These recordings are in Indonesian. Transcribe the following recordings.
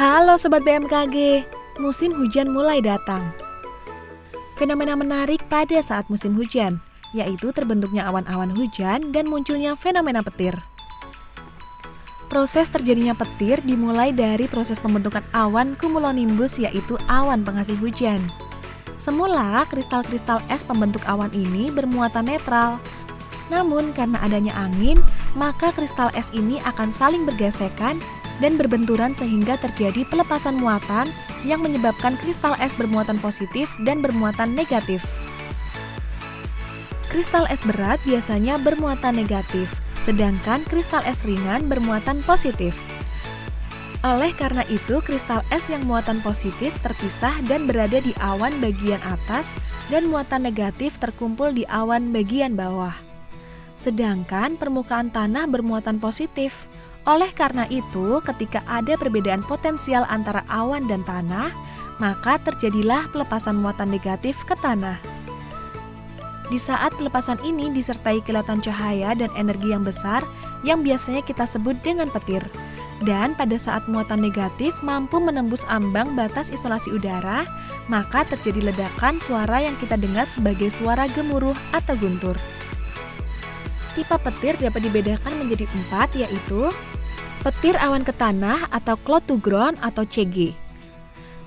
Halo Sobat BMKG, musim hujan mulai datang. Fenomena menarik pada saat musim hujan, yaitu terbentuknya awan-awan hujan dan munculnya fenomena petir. Proses terjadinya petir dimulai dari proses pembentukan awan cumulonimbus, yaitu awan penghasil hujan. Semula, kristal-kristal es pembentuk awan ini bermuatan netral. Namun karena adanya angin, maka kristal es ini akan saling bergesekan dan berbenturan sehingga terjadi pelepasan muatan yang menyebabkan kristal es bermuatan positif dan bermuatan negatif. Kristal es berat biasanya bermuatan negatif, sedangkan kristal es ringan bermuatan positif. Oleh karena itu, kristal es yang muatan positif terpisah dan berada di awan bagian atas dan muatan negatif terkumpul di awan bagian bawah. Sedangkan permukaan tanah bermuatan positif. Oleh karena itu, ketika ada perbedaan potensial antara awan dan tanah, maka terjadilah pelepasan muatan negatif ke tanah. Di saat pelepasan ini disertai kilatan cahaya dan energi yang besar yang biasanya kita sebut dengan petir. Dan pada saat muatan negatif mampu menembus ambang batas isolasi udara, maka terjadi ledakan suara yang kita dengar sebagai suara gemuruh atau guntur. Tipe petir dapat dibedakan menjadi 4, yaitu petir awan ke tanah atau cloud to ground atau CG.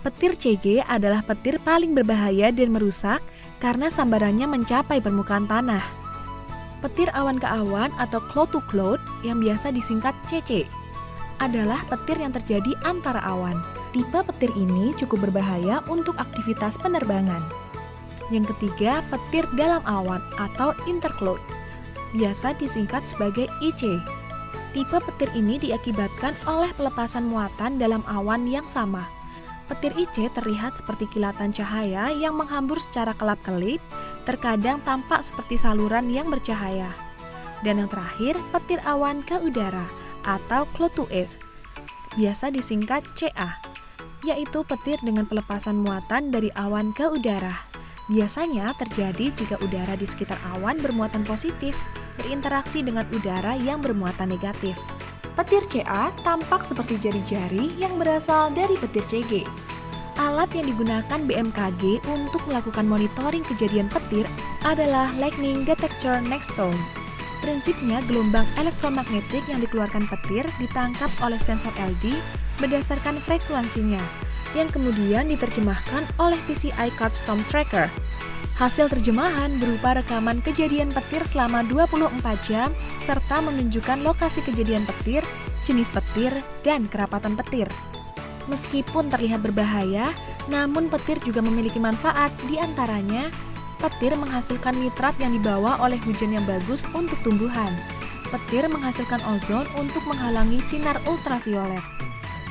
Petir CG adalah petir paling berbahaya dan merusak karena sambarannya mencapai permukaan tanah. Petir awan ke awan atau cloud to cloud yang biasa disingkat CC adalah petir yang terjadi antara awan. Tipe petir ini cukup berbahaya untuk aktivitas penerbangan. Yang ketiga, petir dalam awan atau intercloud, biasa disingkat sebagai IC. Tipe petir ini diakibatkan oleh pelepasan muatan dalam awan yang sama. Petir IC terlihat seperti kilatan cahaya yang menghambur secara kelap-kelip, terkadang tampak seperti saluran yang bercahaya. Dan yang terakhir, petir awan ke udara atau cloud to air, biasa disingkat CA, yaitu petir dengan pelepasan muatan dari awan ke udara. Biasanya terjadi jika udara di sekitar awan bermuatan positif berinteraksi dengan udara yang bermuatan negatif. Petir CA tampak seperti jari-jari yang berasal dari petir CG. Alat yang digunakan BMKG untuk melakukan monitoring kejadian petir adalah Lightning Detector Nextone. Prinsipnya, gelombang elektromagnetik yang dikeluarkan petir ditangkap oleh sensor LED berdasarkan frekuensinya, yang kemudian diterjemahkan oleh PCI Card Storm Tracker. Hasil terjemahan berupa rekaman kejadian petir selama 24 jam serta menunjukkan lokasi kejadian petir, jenis petir, dan kerapatan petir. Meskipun terlihat berbahaya, namun petir juga memiliki manfaat, di antaranya petir menghasilkan nitrat yang dibawa oleh hujan yang bagus untuk tumbuhan. Petir menghasilkan ozon untuk menghalangi sinar ultraviolet.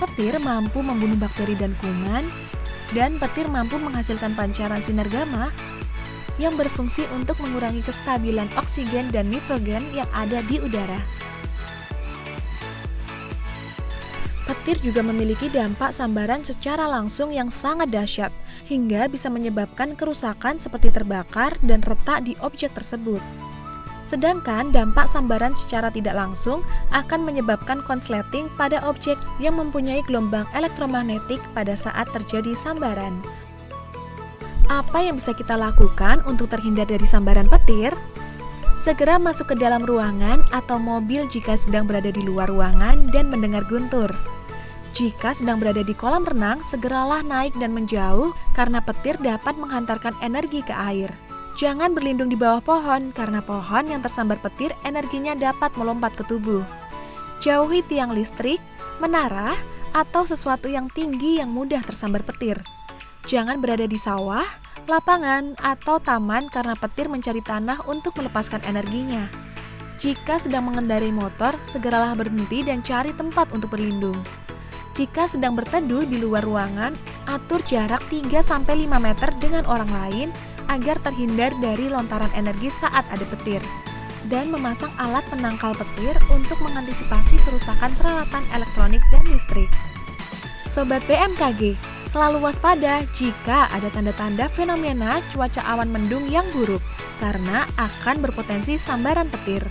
Petir mampu membunuh bakteri dan kuman, dan petir mampu menghasilkan pancaran sinar gamma yang berfungsi untuk mengurangi kestabilan oksigen dan nitrogen yang ada di udara. Petir juga memiliki dampak sambaran secara langsung yang sangat dahsyat, hingga bisa menyebabkan kerusakan seperti terbakar dan retak di objek tersebut. Sedangkan dampak sambaran secara tidak langsung akan menyebabkan konsleting pada objek yang mempunyai gelombang elektromagnetik pada saat terjadi sambaran. Apa yang bisa kita lakukan untuk terhindar dari sambaran petir? Segera masuk ke dalam ruangan atau mobil jika sedang berada di luar ruangan dan mendengar guntur. Jika sedang berada di kolam renang, segeralah naik dan menjauh karena petir dapat menghantarkan energi ke air. Jangan berlindung di bawah pohon karena pohon yang tersambar petir energinya dapat melompat ke tubuh. Jauhi tiang listrik, menara, atau sesuatu yang tinggi yang mudah tersambar petir. Jangan berada di sawah, lapangan, atau taman karena petir mencari tanah untuk melepaskan energinya. Jika sedang mengendarai motor, segeralah berhenti dan cari tempat untuk berlindung. Jika sedang berteduh di luar ruangan, atur jarak 3-5 meter dengan orang lain agar terhindar dari lontaran energi saat ada petir. Dan memasang alat penangkal petir untuk mengantisipasi kerusakan peralatan elektronik dan listrik. Sobat BMKG, selalu waspada jika ada tanda-tanda fenomena cuaca awan mendung yang buruk, karena akan berpotensi sambaran petir.